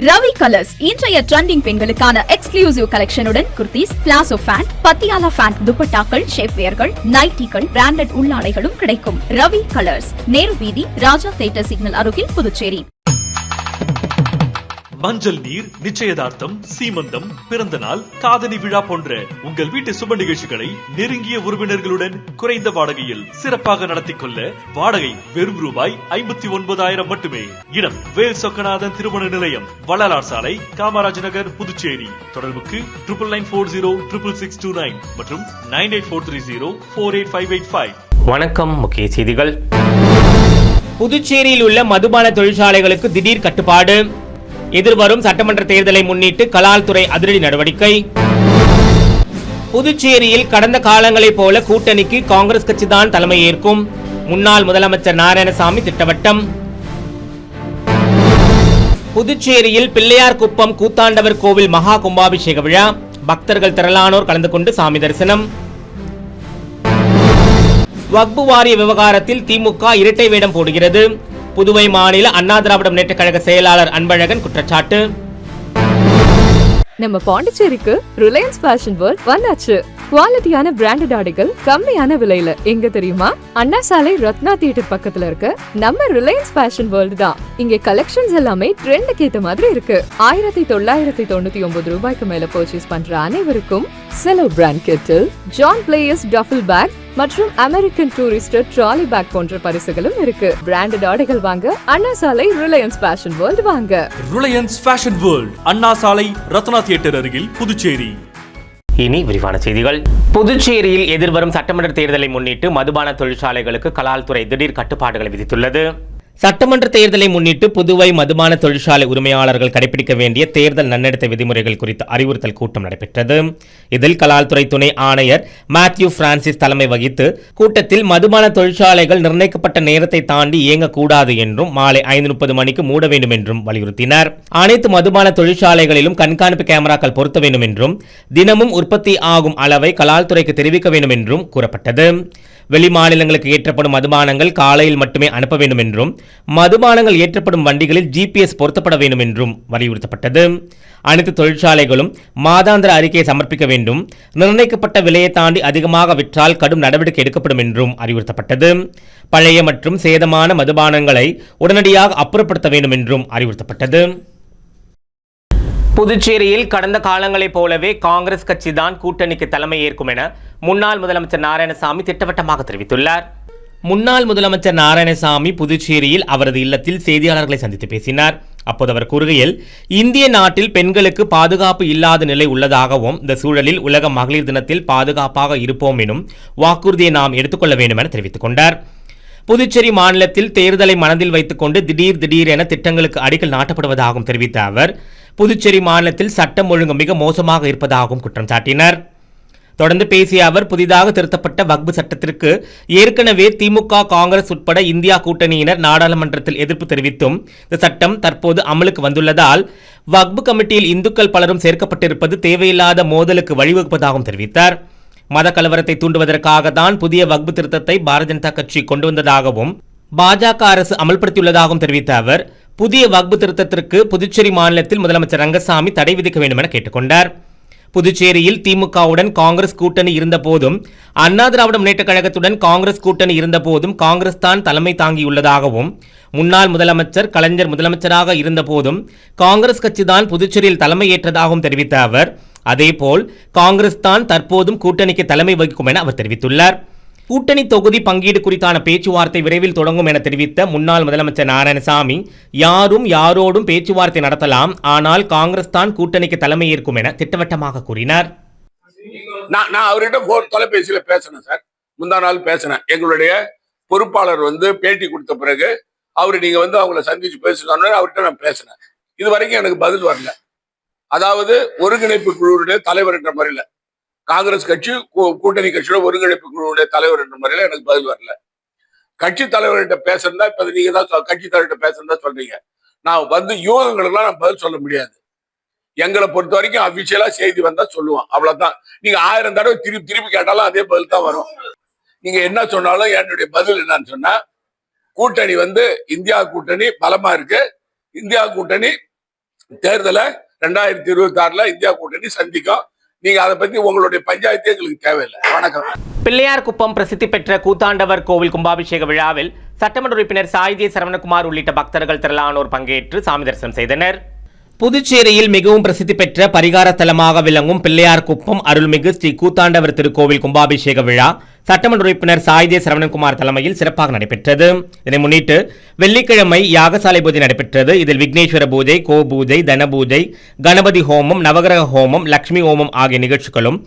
Ravi colours இன்றைய trending பெண்களுக்கான exclusive கலெக்ஷனுடன் kurtis, palazzo pant, Patiala pant, துப்பட்டாக்கள், ஷேப்வேர்கள், நைட்டிகள், பிராண்டட் உள்ளாடைகளும் கிடைக்கும். ரவி கலர்ஸ், நேரு வீதி, ராஜா தியேட்டர் சிக்னல் அருகில், புதுச்சேரி. மஞ்சள் நீர், நிச்சயதார்த்தம், சீமந்தம், பிறந்த நாள், காதணி விழா போன்ற உங்கள் வீட்டு சுப நிகழ்ச்சிகளை நெருங்கிய உறவினர்களுடன் குறைந்த வாடகையில் சிறப்பாக நடத்திக் கொள்ள வாடகை வெறும் ரூபாய் 59,000 மட்டுமே. இடம் வேல் சொக்கநாதன் திருமண நிலையம், வள்ளலார் சாலை, காமராஜ் நகர், புதுச்சேரி. தொடர்புக்கு 99406669 மற்றும் 9843048585. வணக்கம். முக்கிய செய்திகள். புதுச்சேரியில் உள்ள மதுபான தொழிற்சாலைகளுக்கு திடீர் கட்டுப்பாடு. எதிர்வரும் சட்டமன்ற தேர்தலை முன்னிட்டு கலால்துறை அதிரடி நடவடிக்கை. புதுச்சேரியில் கடந்த காலங்களைப் போல கூட்டணிக்கு காங்கிரஸ் கட்சிதான் தலைமை ஏற்கும். முன்னாள் முதலமைச்சர் நாராயணசாமி திட்டவட்டம். புதுச்சேரியில் பிள்ளையார் குப்பம் கூத்தாண்டவர் கோவில் மகா கும்பாபிஷேக விழா. பக்தர்கள் திரளானோர் கலந்து கொண்டு சாமி தரிசனம். வக்பு வாரிய விவகாரத்தில் திமுக இரட்டை வேடம் போடுகிறது. புதுவை மாநில அண்ணா திராவிட முன்னேற்றக் கழக செயலாளர் அன்பழகன் குற்றச்சாட்டு. நம்ம பாண்டிச்சேரிக்கு ரிலையன்ஸ் ஃபேஷன் வேர்ல்ட் வந்தாச்சு. குவாலிட்டியான பிராண்டட் ஆடைகள் கம்மியான விலையில எங்க தெரியுமா? அண்ணா சாலை ரத்னா தியேட்டர் பக்கத்துல இருக்க நம்ம ரிலையன்ஸ் ஃபேஷன் வேர்ல்ட் தான். இங்க கலெக்ஷன்ஸ் எல்லாமே ட்ரெண்டுக்கு ஏத்த மாதிரி இருக்கு. 1999 ரூபாய்க்கு மேல பர்ச்சேஸ் பண்ற அனைவருக்கும் Cello brand kettle, John Players duffel bag மற்றும் அமெரிக்கன் டூரிஸ்டர் ட்ராலி பேக் போன்ற பரிசுகளும் இருக்கு. பிராண்டட் ஆடைகள் வாங்க Anna Salai Reliance fashion world வாங்க. Reliance fashion world, Anna Salai, Ratna theatre அருகில், புதுச்சேரி. இனி விரிவான செய்திகள். புதுச்சேரியில் எதிர்வரும் சட்டமன்ற தேர்தலை முன்னிட்டு மதுபான தொழிற்சாலைகளுக்கு கலால்துறை திடீர் கட்டுப்பாடுகளை விதித்துள்ளது. சட்டமன்ற தேர்தலை முன்னிட்டு புதுவை மதுபான தொழிற்சாலை உரிமையாளர்கள் கடைபிடிக்க வேண்டிய தேர்தல் நன்னடத்தை விதிமுறைகள் குறித்த அறிவுறுத்தல் கூட்டம் நடைபெற்றது. இதில் கலால்துறை துணை ஆணையர் மேத்யூ பிரான்சிஸ் தலைமை வகித்து கூட்டத்தில் மதுபான தொழிற்சாலைகள் நிர்ணயிக்கப்பட்ட நேரத்தை தாண்டி இயங்கக்கூடாது என்றும் மாலை 5:30 மணிக்கு மூட வேண்டும் என்றும் வலியுறுத்தினார். அனைத்து மதுபான தொழிற்சாலைகளிலும் கண்காணிப்பு கேமராக்கள் பொருத்த வேண்டும் என்றும் தினமும் உற்பத்தி ஆகும் அளவை கலால்துறைக்கு தெரிவிக்க வேண்டும் என்றும் கூறப்பட்டது. வெளி மாநிலங்களுக்கு ஏற்றப்படும் மதுபானங்கள் காலையில் மட்டுமே அனுப்ப வேண்டும் என்றும் மதுபானங்கள் ஏற்றப்படும் வண்டிகளில் GPS பொருத்தப்பட வேண்டும் என்றும் வலியுறுத்தப்பட்டது. அனைத்து தொழிற்சாலைகளும் மாதாந்திர அறிக்கையை சமர்ப்பிக்க வேண்டும். நிர்ணயிக்கப்பட்ட விலையை தாண்டி அதிகமாக விற்றால் கடும் நடவடிக்கை எடுக்கப்படும் என்றும் அறிவுறுத்தப்பட்டது. பழைய மற்றும் சேதமான மதுபானங்களை உடனடியாக அப்புறப்படுத்த வேண்டும் என்றும் அறிவுறுத்தப்பட்டது. புதுச்சேரியில் கடந்த காலங்களைப் போலவே காங்கிரஸ் கட்சி தான் கூட்டணிக்கு தலைமை ஏற்கும் என முன்னாள் முதலமைச்சர் நாராயணசாமி திட்டவட்டமாக தெரிவித்துள்ளார். முன்னாள் முதலமைச்சர் நாராயணசாமி புதுச்சேரியில் அவரது இல்லத்தில் செய்தியாளர்களை சந்தித்து பேசினார். அப்போது அவர் கூறுகையில், இந்திய நாட்டில் பெண்களுக்கு பாதுகாப்பு இல்லாத நிலை உள்ளதாகவும் இந்த சூழலில் உலக மகளிர் தினத்தில் பாதுகாப்பாக இருப்போம் எனும் வாக்குறுதியை நாம் எடுத்துக்கொள்ள வேண்டும் என தெரிவித்துக் கொண்டார். புதுச்சேரி மாநிலத்தில் தேர்தலை மனதில் வைத்துக் கொண்டு திடீர் என திட்டங்களுக்கு அடிக்கல் நாட்டப்படுவதாகவும் தெரிவித்த அவர், புதுச்சேரி மாநிலத்தில் சட்டம் ஒழுங்கு மிக மோசமாக இருப்பதாகவும் குற்றம் சாட்டினார். தொடர்ந்து பேசிய அவர், புதிதாக திருத்தப்பட்ட வக்பு சட்டத்திற்கு ஏற்கனவே திமுக, காங்கிரஸ் உட்பட இந்தியா கூட்டணியினர் நாடாளுமன்றத்தில் எதிர்ப்பு தெரிவித்தும் இந்த சட்டம் தற்போது அமலுக்கு வந்துள்ளதால் வக்பு கமிட்டியில் இந்துக்கள் பலரும் சேர்க்கப்பட்டிருப்பது தேவையில்லாத மோதலுக்கு வழிவகுப்பதாகவும் தெரிவித்தார். மத கலவரத்தை தூண்டுவதற்காக தான் புதிய வக்பு திருத்தத்தை பாரதிய ஜனதா கட்சி கொண்டு வந்ததாகவும் பாஜக அரசு அமல்படுத்தியுள்ளதாகவும் தெரிவித்த அவர், புதிய வக்பு திருத்தத்திற்கு புதுச்சேரி மாநிலத்தில் முதலமைச்சர் ரங்கசாமி தடை விதிக்க வேண்டும் என கேட்டுக்கொண்டார். புதுச்சேரியில் திமுகவுடன் காங்கிரஸ் கூட்டணி இருந்த போதும் அண்ணா திராவிட முன்னேற்றக் கழகத்துடன் காங்கிரஸ் கூட்டணி இருந்த போதும் காங்கிரஸ் தான் தலைமை தாங்கியுள்ளதாகவும் முன்னாள் முதலமைச்சர் கலைஞர் முதலமைச்சராக இருந்த போதும் காங்கிரஸ் கட்சிதான் புதுச்சேரியில் தலைமை ஏற்றதாகவும் தெரிவித்த அவர், அதேபோல் காங்கிரஸ் தான் தற்போதும் கூட்டணிக்கு தலைமை வகிக்கும் என அவர் தெரிவித்துள்ளார். கூட்டணி தொகுதி பங்கீடு குறித்தான பேச்சுவார்த்தை விரைவில் தொடங்கும் என தெரிவித்த முன்னாள் முதலமைச்சர் நாராயணசாமி, யாரும் யாரோடும் பேச்சுவார்த்தை நடத்தலாம், ஆனால் காங்கிரஸ் தான் கூட்டணிக்கு தலைமை ஏற்கும் என திட்டவட்டமாக கூறினார். நான் அவர்கிட்ட தொலைபேசியில பேசினேன் சார். முந்தா நாள் பேசினேன். எங்களுடைய பொறுப்பாளர் பேட்டி கொடுத்த பிறகு நீங்க அவங்கள சந்திச்சு பேசுறாங்க. அவர்கிட்ட நான் பேசினேன். இது வரைக்கும் எனக்கு பதில் வரல. அதாவது ஒருங்கிணைப்பு குழுவுடைய தலைவர் என்ற முறையில, காங்கிரஸ் கட்சி கூட்டணி கட்சியோட ஒருங்கிணைப்பு குழுவுடைய தலைவர் என்ற முறையில எனக்கு பதில் வரல. கட்சி தலைவர்கிட்ட பேசுறதா இப்ப நீங்க தான் கட்சி தலைவர்கிட்ட பேசுறதா சொல்றீங்க. நான் யூகங்களுக்கெல்லாம் நான் பதில் சொல்ல முடியாது. எங்களை பொறுத்த வரைக்கும் அபிஷியலா செய்தி வந்தா சொல்லுவோம், அவ்வளவுதான். நீங்க 1000 தடவை திருப்பி கேட்டாலும் அதே பதில் தான் வரும். நீங்க என்ன சொன்னாலும் என்னுடைய பதில் என்னன்னு சொன்னா, கூட்டணி இந்தியா கூட்டணி பலமா இருக்கு. இந்தியா கூட்டணி தேர்தலை 2026 இந்தியா கூட்டணி சந்திக்கும். நீங்க அதை பத்தி உங்களுடைய பஞ்சாயத்து எங்களுக்கு தேவையில்லை. வணக்கம். பிள்ளையார்குப்பம் பிரசித்தி பெற்ற கூத்தாண்டவர் கோவில் கும்பாபிஷேக விழாவில் சட்டமன்ற உறுப்பினர் சாய்தே சரவணகுமார் உள்ளிட்ட பக்தர்கள் திரளானோர் பங்கேற்று சாமி தரிசனம் செய்தனர். புதுச்சேரியில் மிகவும் பிரசித்தி பெற்ற பரிகார தலமாக விளங்கும் பிள்ளையார்குப்பம் அருள்மிகு ஸ்ரீ கூத்தாண்டவர் திருக்கோவில் கும்பாபிஷேக விழா சட்டமன்ற உறுப்பினர் சாய்தே சரவணகுமார் தலைமையில் சிறப்பாக நடைபெற்றது. இதனை முன்னிட்டு வெள்ளிக்கிழமை யாகசாலை பூஜை நடைபெற்றது. இதில் விக்னேஸ்வர பூஜை, கோ பூஜை, தன பூஜை, கணபதி ஹோமம், நவகிரக ஹோமம், லட்சுமி ஹோமம் ஆகிய நிகழ்ச்சிகளும்,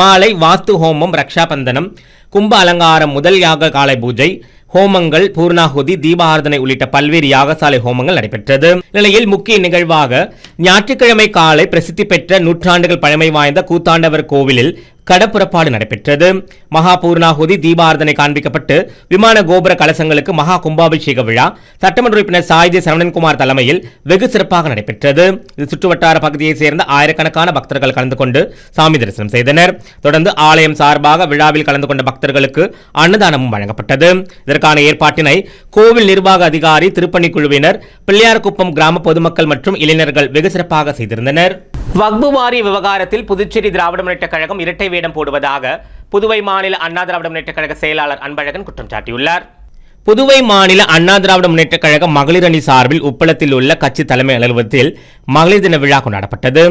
மாலை வாஸ்து ஹோமம், ரக்ஷாபந்தனம், கும்ப அலங்காரம், முதல் யாக காலை பூஜை, ஹோமங்கள், பூர்ணாகுதி, தீபாராதனை உள்ளிட்ட பல்வேறு யாகசாலை ஹோமங்கள் நடைபெற்றது. நிலையில் முக்கிய நிகழ்வாக ஞாயிற்றுக்கிழமை காலை பிரசித்தி பெற்ற நூற்றாண்டுகள் பழமை வாய்ந்த கூத்தாண்டவர் கோவிலில் கடப்புறப்பாடு நடைபெற்றது. மகா பூர்ணாகுதி, தீபாராதனை காண்பிக்கப்பட்டு விமான கோபுர கலசங்களுக்கு மகா கும்பாபிஷேக விழா சட்டமன்ற உறுப்பினர் சாய்தே சரவணகுமார் தலைமையில் வெகு சிறப்பாக நடைபெற்றது. இது சுற்றுவட்டார பகுதியைச் சேர்ந்த ஆயிரக்கணக்கான பக்தர்கள் கலந்து கொண்டு சாமி தரிசனம் செய்தனர். தொடர்ந்து ஆலயம் சார்பாக விழாவில் கலந்து கொண்ட பக்தர்களுக்கு அன்னதானமும் வழங்கப்பட்டது. இதற்கான ஏற்பாட்டினை கோவில் நிர்வாக அதிகாரி, திருப்பணிக்குழுவினர், பிள்ளையார்குப்பம் கிராம பொதுமக்கள் மற்றும் இளைஞர்கள் வெகு சிறப்பாக செய்திருந்தனர். வக்பு வாரிய விவகாரத்தில் புதுச்சேரி திராவிட முன்னேற்றக் கழகம் இரட்டை வேடம் போடுவதாக புதுவை மாநில அண்ணா திராவிட முன்னேற்றக் கழக செயலாளர் அன்பழகன் குற்றம் சாட்டியுள்ளார். புதுவை மாநில அண்ணா திராவிட முன்னேற்றக் கழக மகளிர் அணி சார்பில் உப்பளத்தில் உள்ள கட்சி தலைமை அலுவலகத்தில் மகளிர் தின விழா கொண்டாடப்பட்டது.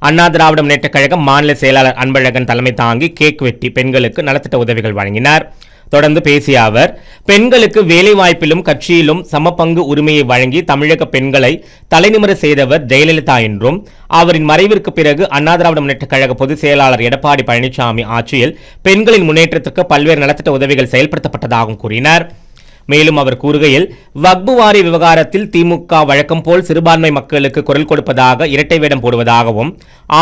அண்ணா திராவிட முன்னேற்றக் கழகம் மாநில செயலாளர் அன்பழகன் தலைமை தாங்கி கேக் வெட்டி பெண்களுக்கு நலத்திட்ட உதவிகள் வழங்கினார். தொடர்ந்து பேசிய அவர், பெண்களுக்கு வேலைவாய்ப்பிலும் கட்சியிலும் சமபங்கு உரிமையை வழங்கி தமிழக பெண்களை தலைநிமிர செய்தவர் ஜெயலலிதா என்றும், அவரின் மறைவிற்கு பிறகு அண்ணா திராவிட முன்னேற்றக் கழக பொதுச் செயலாளர் எடப்பாடி பழனிசாமி ஆட்சியில் பெண்களின் முன்னேற்றத்திற்கு பல்வேறு நலத்திட்ட உதவிகள் செயல்படுத்தப்பட்டதாகவும் கூறினார். மேலும் அவர் கூறுகையில், வக்பு வாரிய விவகாரத்தில் திமுக வழக்கம் போல் சிறுபான்மை மக்களுக்கு குரல் கொடுப்பதாக இரட்டை வேடம் போடுவதாகவும்,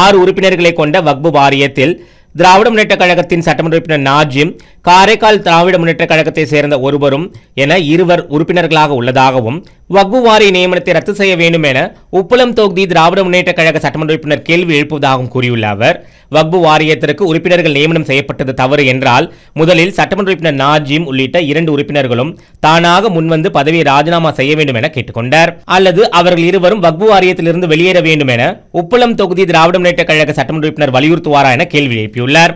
6 உறுப்பினர்களை கொண்ட வக்பு வாரியத்தில் திராவிட முன்னேற்ற கழகத்தின் சட்டமன்ற உறுப்பினர் நாஜிம், காரைக்கால் திராவிட முன்னேற்ற கழகத்தை சேர்ந்த ஒருவரும் என 2 உறுப்பினர்களாக உள்ளதாகவும், வக்பு வாரிய நியமனத்தை ரத்து செய்ய வேண்டும் என உப்பளம் தொகுதி திராவிட முன்னேற்ற கழக சட்டமன்ற உறுப்பினர் கேள்வி எழுப்புவதாகவும் கூறியுள்ள அவர், வக்பு வாரியத்திற்கு உறுப்பினர்கள் நியமனம் செய்யப்பட்டது தவறு என்றால் முதலில் சட்டமன்ற உறுப்பினர் நாஜிம் உள்ளிட்ட 2 உறுப்பினர்களும் தானாக முன்வந்து பதவியை ராஜினாமா செய்ய வேண்டும் என கேட்டுக்கொண்டார். அல்லது அவர்கள் இருவரும் வக்பு வாரியத்திலிருந்து வெளியேற வேண்டும் என உப்பளம் தொகுதி திராவிட முன்னேற்ற கழக சட்டமன்ற உறுப்பினர் வலியுறுத்துவாரா என கேள்வி எழுப்பியுள்ளார்.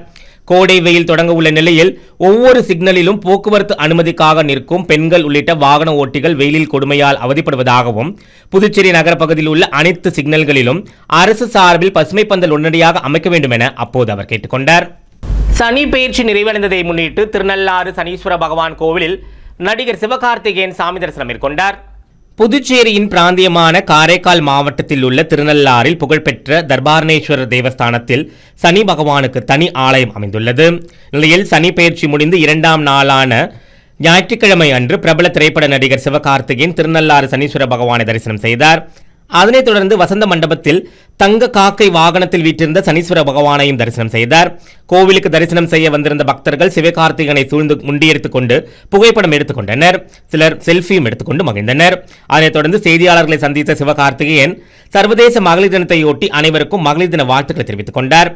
கோடை வெயில் தொடங்க உள்ள நிலையில் ஒவ்வொரு சிக்னலிலும் போக்குவரத்து அனுமதிக்காக நிற்கும் பெண்கள் உள்ளிட்ட வாகன ஓட்டிகள் வெயிலில் கொடுமையால் அவதிப்படுவதாகவும், புதுச்சேரி நகர பகுதியில் உள்ள அனைத்து சிக்னல்களிலும் அரசு சார்பில் பசுமை பந்தல் உடனடியாக அமைக்க வேண்டும் என அப்போது அவர் கேட்டுக்கொண்டார். சனி பெயர்ச்சி நிறைவடைந்ததை முன்னிட்டு திருநள்ளாறு சனீஸ்வர பகவான் கோவிலில் நடிகர் சிவகார்த்திகேயன் சாமி தரிசனம் மேற்கொண்டார். புதுச்சேரியின் பிராந்தியமான காரைக்கால் மாவட்டத்தில் உள்ள திருநள்ளாறில் புகழ்பெற்ற தர்பாரணேஸ்வரர் தேவஸ்தானத்தில் சனி பகவானுக்கு தனி ஆலயம் அமைந்துள்ளது. நிலையில் சனி பெயர்ச்சி முடிந்து 2ஆம் நாளான ஞாயிற்றுக்கிழமை அன்று பிரபல திரைப்பட நடிகர் சிவகார்த்திகேயன் திருநள்ளாறு சனீஸ்வர பகவானை தரிசனம் செய்தார். அதனைத் தொடர்ந்து வசந்த மண்டபத்தில் தங்க காக்கை வாகனத்தில் வீற்றிருந்த சனீஸ்வர பகவானையும் தரிசனம் செய்தார். கோவிலுக்கு தரிசனம் செய்ய வந்திருந்த பக்தர்கள் சிவகார்த்திகனை சூழ்ந்து முண்டியெடுத்துக் கொண்டு புகைப்படம் எடுத்துக் கொண்டனர். சிலர் செல்ஃபியும் எடுத்துக்கொண்டு மகிழ்ந்தனர். அதனைத் தொடர்ந்து செய்தியாளர்களை சந்தித்த சிவகார்த்திகேயன் சர்வதேச மகளிர் தினத்தையொட்டி அனைவருக்கும் மகளிர் தின வாழ்த்துக்களை தெரிவித்துக் கொண்டார்.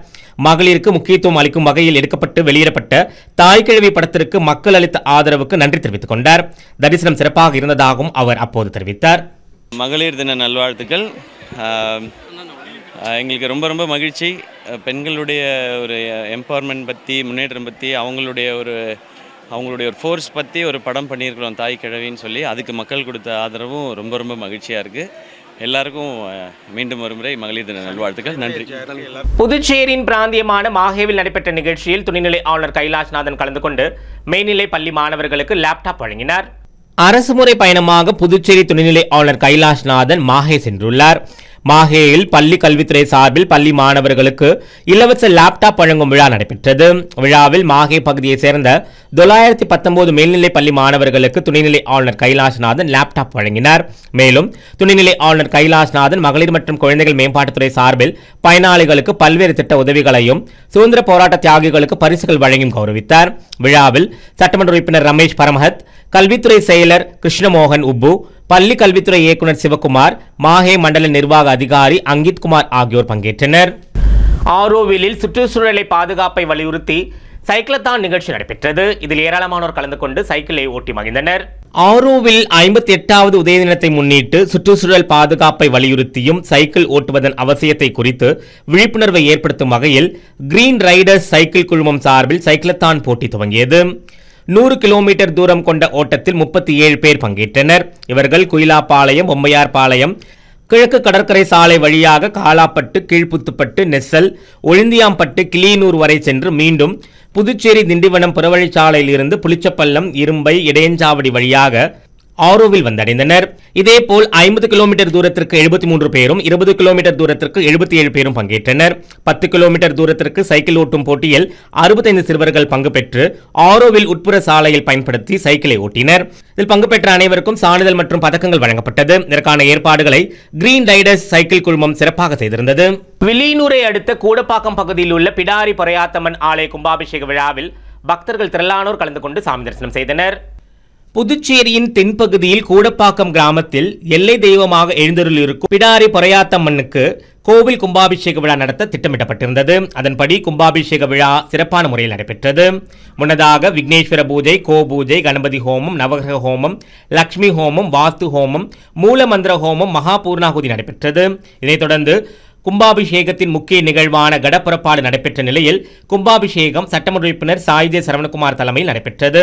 மகளிருக்கு முக்கியத்துவம் அளிக்கும் வகையில் எடுக்கப்பட்டு வெளியிடப்பட்ட தாய்க்கிழவி படத்திற்கு மக்கள் அளித்த ஆதரவுக்கு நன்றி தெரிவித்துக் கொண்டார். தரிசனம் சிறப்பாக இருந்ததாகவும் அவர் அப்போது தெரிவித்தார். மகளிர் தின நல்வாழ்த்துக்கள். எங்களுக்கு ரொம்ப ரொம்ப மகிழ்ச்சி. பெண்களுடைய ஒரு எம்பவர்மெண்ட் பற்றி, முன்னேற்றம் பற்றி, அவங்களுடைய ஒரு ஃபோர்ஸ் பற்றி ஒரு படம் பண்ணியிருக்கிறோம் தாய் கிழவின்னு சொல்லி. அதுக்கு மக்கள் கொடுத்த ஆதரவும் ரொம்ப ரொம்ப மகிழ்ச்சியாக இருக்குது. எல்லாருக்கும் மீண்டும் ஒருமுறை மகளிர் தின நல்வாழ்த்துக்கள். நன்றி. புதுச்சேரியின் பிராந்தியமான மாஹேவில் நடைபெற்ற நிகழ்ச்சியில் துணைநிலை ஆளுநர் கைலாஷ்நாதன் கலந்து கொண்டு மேல்நிலை பள்ளி மாணவர்களுக்கு லேப்டாப் வழங்கினார். அரசுமுறை பயணமாக புதுச்சேரி துணைநிலை ஆளுநர் கைலாஷ்நாதன் மாஹே சென்றுள்ளார். மாஹேயில் பள்ளி கல்வித்துறை சார்பில் பள்ளி மாணவர்களுக்கு இலவச லேப்டாப் வழங்கும் விழா நடைபெற்றது. விழாவில் மாஹே பகுதியைச் சேர்ந்த 919 மேல்நிலை பள்ளி மாணவர்களுக்கு துணைநிலை ஆளுநர் கைலாஷ்நாதன் லேப்டாப் வழங்கினார். மேலும் துணைநிலை ஆளுநர் கைலாஷ்நாதன் மகளிர் மற்றும் குழந்தைகள் மேம்பாட்டுத்துறை சார்பில் பயனாளிகளுக்கு பல்வேறு திட்ட உதவிகளையும் சுதந்திர போராட்ட தியாகிகளுக்கு பரிசுகள் வழங்கியும் கௌரவித்தார். விழாவில் சட்டமன்ற உறுப்பினர் ரமேஷ் பரமஹத், கல்வித்துறை செயலர் கிருஷ்ணமோகன் உப்பு, பள்ளி கல்வித்துறை இயக்குநர் சிவகுமார், மாஹே மண்டல நிர்வாக அதிகாரி அங்கித் குமார் ஆகியோர் பங்கேற்றனர். ஆரோவிலில் சுற்றுச்சூழலை பாதுகாப்பை வலியுறுத்தி சைக்கிளத்தான் நிகழ்ச்சி நடைபெற்றது. இதில் ஏராளமானோர் கலந்து கொண்டு சைக்கிளை ஓட்டி மகிழ்ந்தனர். ஆரோவில் 58வது உதய தினத்தை முன்னிட்டு சுற்றுச்சூழல் பாதுகாப்பை வலியுறுத்தியும் சைக்கிள் ஓட்டுவதன் அவசியத்தை குறித்து விழிப்புணர்வை ஏற்படுத்தும் வகையில் கிரீன் ரைடர்ஸ் சைக்கிள் குழுமம் சார்பில் சைக்கிளத்தான் போட்டி துவங்கியது. 100 கிலோமீட்டர் தூரம் கொண்ட ஓட்டத்தில் 37 பேர் பங்கேற்றனர். இவர்கள் குயிலாப்பாளையம், பொம்மையார்பாளையம், கிழக்கு கடற்கரை சாலை வழியாக காலாப்பட்டு, கீழ்ப்புத்துப்பட்டு, நெசல், ஒழுந்தியாம்பட்டு, கிளியனூர் வரை சென்று மீண்டும் புதுச்சேரி திண்டிவனம் புறவழிச்சாலையில் இருந்து புளிச்சப்பள்ளம், இரும்பை, இடையஞ்சாவடி வழியாக ஆரோவில் வந்தடைந்தனர். இதேபோல் 50 கிலோமீட்டர் தூரத்திற்கு 73 பேரும், 20 கிலோமீட்டர் தூரத்திற்கு 77 பேரும் பங்கேற்றனர். 10 கிலோமீட்டர் தூரத்திற்கு சைக்கிள் ஓட்டும் போட்டியில் 65 சிறுவர்கள் பங்கு பெற்று ஆரோவில் உட்புற சாலையில் பயன்படுத்தி சைக்கிளை ஓட்டினர். இதில் பங்கு பெற்ற அனைவருக்கும் சான்றிதழ் மற்றும் பதக்கங்கள் வழங்கப்பட்டது. இதற்கான ஏற்பாடுகளை கிரீன் ரைடர்ஸ் சைக்கிள் குழுமம் சிறப்பாக செய்திருந்தது. வில்லியனூரை அடுத்த கூடப்பாக்கம் பகுதியில் உள்ள பிடாரி பொறையாத்தம்மன் ஆலய கும்பாபிஷேக விழாவில் பக்தர்கள் திரளானோர் கலந்து கொண்டு சாமி தரிசனம் செய்தனர். புதுச்சேரியின் தென்பகுதியில் கூடப்பாக்கம் கிராமத்தில் எல்லை தெய்வமாக எழுந்தருள் இருக்கும் பிடாரி பொறையாத்தம்மனுக்கு கோவில் கும்பாபிஷேக விழா நடத்த திட்டமிடப்பட்டிருந்தது. அதன்படி கும்பாபிஷேக விழா சிறப்பான முறையில் நடைபெற்றது. முன்னதாக விக்னேஸ்வர பூஜை, கோபூஜை, கணபதி ஹோமம், நவகிரக ஹோமம், லட்சுமி ஹோமம், வாஸ்து ஹோமம், மூலமந்திர ஹோமம், மகா பூர்ணாகுதி நடைபெற்றது. இதைத் தொடர்ந்து கும்பாபிஷேகத்தின் முக்கிய நிகழ்வான கடப்புறப்பாடு நடைபெற்ற நிலையில் கும்பாபிஷேகம் சட்டமன்ற உறுப்பினர் சாய்தே சரவணகுமார் தலைமையில் நடைபெற்றது.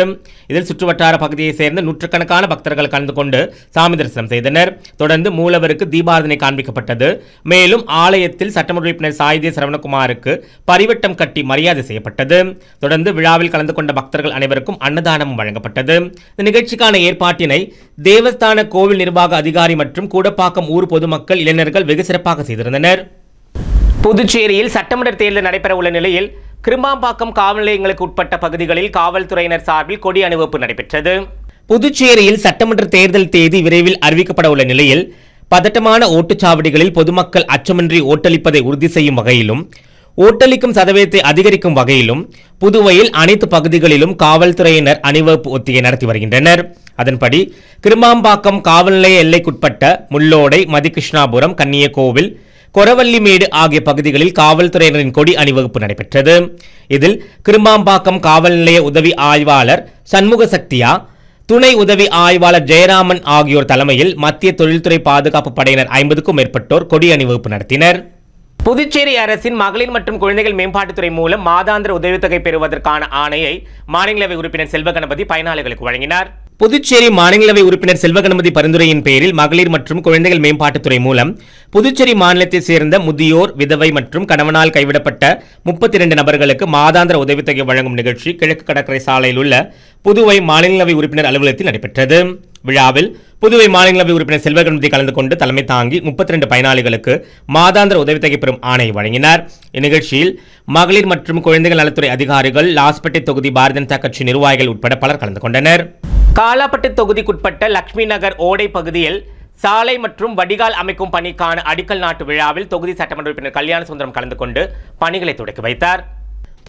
இதில் சுற்றுவட்டார பகுதியைச் சேர்ந்த நூற்றுக்கணக்கான பக்தர்கள் கலந்து கொண்டு சாமி தரிசனம் செய்தனர். தொடர்ந்து மூலவருக்கு தீபாராதனை காண்பிக்கப்பட்டது. மேலும் ஆலயத்தில் சட்டமன்ற உறுப்பினர் சாய்தே சரவணகுமாருக்கு பரிவட்டம் கட்டி மரியாதை செய்யப்பட்டது. தொடர்ந்து விழாவில் கலந்து கொண்ட பக்தர்கள் அனைவருக்கும் அன்னதானமும் வழங்கப்பட்டது. இந்த நிகழ்ச்சிக்கான ஏற்பாட்டினை தேவஸ்தான கோவில் நிர்வாக அதிகாரி மற்றும் கூடப்பாக்கம் ஊர் பொதுமக்கள், இளைஞர்கள் வெகு சிறப்பாக செய்திருந்தனர். புதுச்சேரியில் சட்டமன்ற தேர்தல் நடைபெற உள்ள நிலையில் கிருமாம்பாக்கம் காவல் நிலையங்களுக்கு உட்பட்ட பகுதிகளில் காவல்துறையினர் சார்பில் கொடி அணிவகுப்பு நடைபெற்றது. புதுச்சேரியில் சட்டமன்ற தேர்தல் தேதி விரைவில் அறிவிக்கப்பட உள்ள நிலையில் பதட்டமான ஓட்டுச்சாவடிகளில் பொதுமக்கள் அச்சமின்றி ஓட்டளிப்பதை உறுதி செய்யும் வகையிலும் ஓட்டளிக்கும் சதவீதத்தை அதிகரிக்கும் வகையிலும் புதுவையில் அனைத்து பகுதிகளிலும் காவல்துறையினர் அணிவகுப்பு ஒத்திகை நடத்தி வருகின்றனர். அதன்படி கிருமாம்பாக்கம் காவல் நிலைய எல்லைக்குட்பட்ட முள்ளோடை, மதிகிருஷ்ணாபுரம், கன்னியகோவில், கொரவள்ளிமேடு ஆகிய பகுதிகளில் காவல்துறையினரின் கொடி அணிவகுப்பு நடைபெற்றது. இதில் கிருமாம்பாக்கம் காவல் நிலைய உதவி ஆய்வாளர் சண்முக சக்தியா, துணை உதவி ஆய்வாளர் ஜெயராமன் ஆகியோர் தலைமையில் மத்திய தொழில்துறை பாதுகாப்பு படையினர் 50க்கும் மேற்பட்டோர் கொடி அணிவகுப்பு நடத்தினர். புதுச்சேரி அரசின் மகளிர் மற்றும் குழந்தைகள் மேம்பாட்டுத்துறை மூலம் மாதாந்திர உதவித்தொகை பெறுவதற்கான ஆணையை மாநிலங்களவை உறுப்பினர் செல்வகணபதி பயனாளிகளுக்கு வழங்கினார். புதுச்சேரி மாநிலங்களவை உறுப்பினர் செல்வகணபதி பரிந்துரையின் பேரில் மகளிர் மற்றும் குழந்தைகள் மேம்பாட்டுத்துறை மூலம் புதுச்சேரி மாநிலத்தைச் சேர்ந்த முதியோர், விதவை மற்றும் கணவனால் கைவிடப்பட்ட 32 நபர்களுக்கு மாதாந்திர உதவித்தொகை வழங்கும் நிகழ்ச்சி கிழக்கு கடற்கரை சாலையில் உள்ள புதுவை மாநிலங்களவை உறுப்பினர் அலுவலகத்தில் நடைபெற்றது. விழாவில் புதுவை மாநிலங்களவை உறுப்பினர் செல்வகணபதி கலந்து கொண்டு தலைமை தாங்கி 32 பயனாளிகளுக்கு மாதாந்திர உதவித்தொகை பெறும் ஆணையை வழங்கினார். இந்நிகழ்ச்சியில் மகளிர் மற்றும் குழந்தைகள் நலத்துறை அதிகாரிகள், லாஸ்பேட்டை தொகுதி பாரதிய ஜனதா கட்சி நிர்வாகிகள் உட்பட பலர் கலந்து கொண்டனர். காலாப்பட்டு தொகுதிக்குட்பட்ட லட்சுமி நகர் ஓடை பகுதியில் சாலை மற்றும் வடிகால் அமைக்கும் பணிக்கான அடிக்கல் நாட்டு விழாவில் தொகுதி சட்டமன்ற உறுப்பினர் கல்யாண சுந்தரம் கலந்து கொண்டு பணிகளை தொடக்கி வைத்தார்.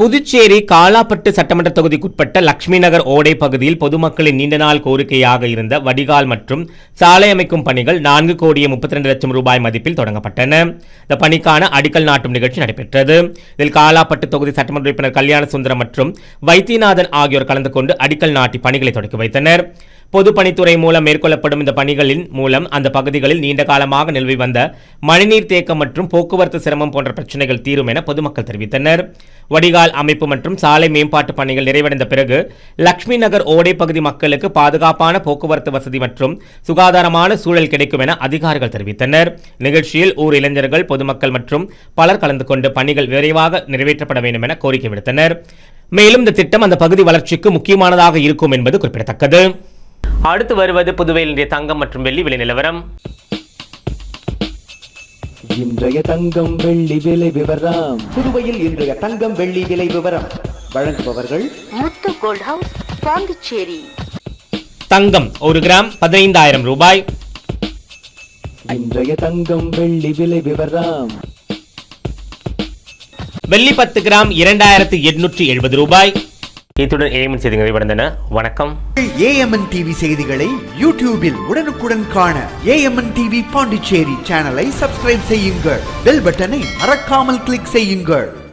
புதுச்சேரி காலாப்பட்டு சட்டமன்ற தொகுதிக்குட்பட்ட லட்சுமி நகர் ஓடை பகுதியில் பொதுமக்களின் நீண்ட நாள் கோரிக்கையாக இருந்த வடிகால் மற்றும் சாலை அமைக்கும் பணிகள் 4,32 லட்சம் ரூபாய் மதிப்பில் தொடங்கப்பட்டன. இந்த பணிக்கான அடிக்கல் நாட்டும் நிகழ்ச்சி நடைபெற்றது. இதில் காலாப்பட்டு தொகுதி சட்டமன்ற உறுப்பினர் கல்யாண சுந்தரம் மற்றும் வைத்தியநாதன் ஆகியோர் கலந்து கொண்டு அடிக்கல் நாட்டி பணிகளை தொடக்கி வைத்தனர். பொதுப்பணித்துறை மூலம் மேற்கொள்ளப்படும் இந்த பணிகளின் மூலம் அந்த பகுதிகளில் நீண்ட காலமாக நிலவி வந்த மழைநீர் தேக்கம் மற்றும் போக்குவரத்து சிரமம் போன்ற பிரச்சனைகள் தீரும் என பொதுமக்கள் தெரிவித்தனர். வடிகால் அமைப்பு மற்றும் சாலை மேம்பாட்டு பணிகள் நிறைவடைந்த பிறகு லட்சுமி நகர் ஓடை பகுதி மக்களுக்கு பாதுகாப்பான போக்குவரத்து வசதி மற்றும் சுகாதாரமான சூழல் கிடைக்கும் என அதிகாரிகள் தெரிவித்தனர். நிகழ்ச்சியில் ஊர் இளைஞர்கள், பொதுமக்கள் மற்றும் பலர் கலந்து கொண்டு பணிகள் விரைவாக நிறைவேற்றப்பட வேண்டும் என கோரிக்கை விடுத்தனர். மேலும் இந்த திட்டம் அந்த பகுதி வளர்ச்சிக்கு முக்கியமானதாக இருக்கும் என்பது குறிப்பிடத்தக்கது. அடுத்து வருவது புதுவையில் இன்றைய தங்கம் மற்றும் வெள்ளி விலை நிலவரம். இன்றைய தங்கம் வெள்ளி விலை விவரம். புதுவையில் இன்றைய தங்கம் வெள்ளி விலை விவரம் வழங்குபவர்கள் முத்து கோல்ட் ஹவுஸ், பாண்டிச்சேரி. தங்கம் 1 கிராம் 15,000 ரூபாய். இன்றைய தங்கம் வெள்ளி விலை விவரம். வெள்ளி 10 கிராம் 2,870 ரூபாய். இத்துடன் ஏஎம்என் செய்திகள் நிறைவடைந்தன. வணக்கம். ஏஎம்என் டிவி செய்திகளை யூடியூபில் உடனுக்குடன் காண ஏஎம்என் டிவி பாண்டிச்சேரி சேனலை சப்ஸ்கிரைப் செய்யுங்கள். பெல் பட்டனை மறக்காமல் கிளிக் செய்யுங்கள்.